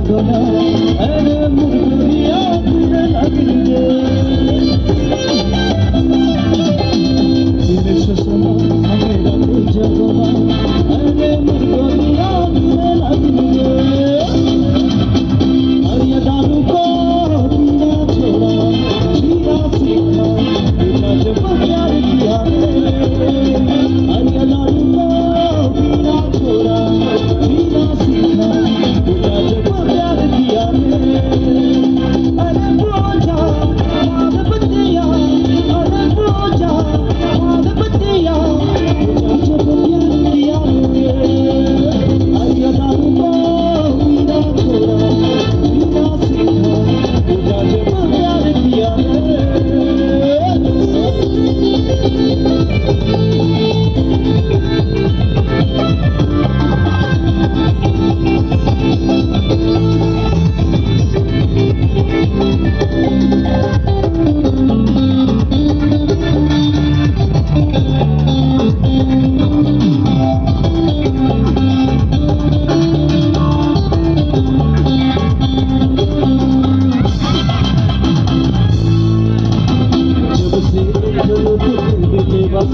gonna अरे मुर्गिया तुझे लगन गे तेरे सुसमा मेरा तुझे गोना अरे मुर्गिया तुझे लगन गे और ये दारू को पीना छोड़ा जीना सीखा तुझे जब प्यार किया और ये दारू को पीना छोड़ा जीना सीखा तुझे जब प्यार किया अरे बोझा माद बतिया अरे बोझा माद बतिया तुझे जब प्यार किया और ये दारू को पीना छोड़ा जीना सीखा तुझे जब प्यार किया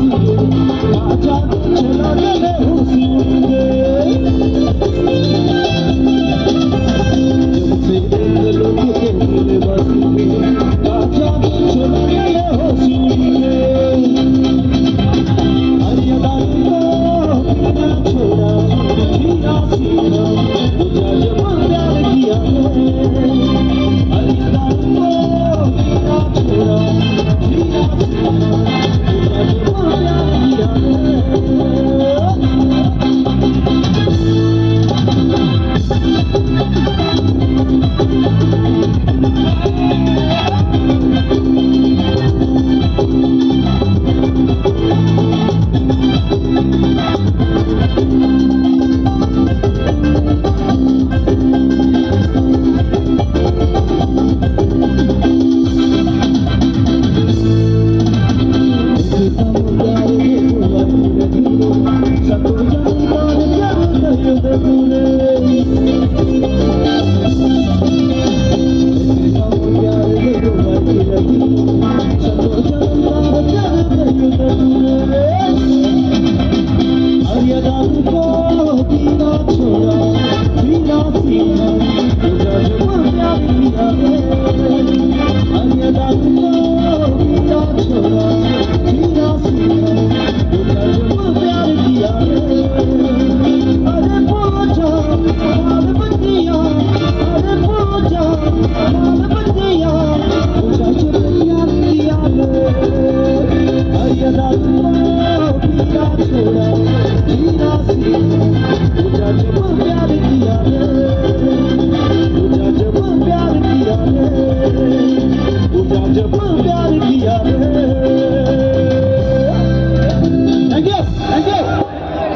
राजा चला गए हुस्न जब से लोग के दिल बस राजा चला गए हुस्न अरे दारू को पीना छोड़ा जीना सीखा तुझे जब प्यार किया अरे दारू को पीना छोड़ा जीना सीखा तुझे जब प्यार किया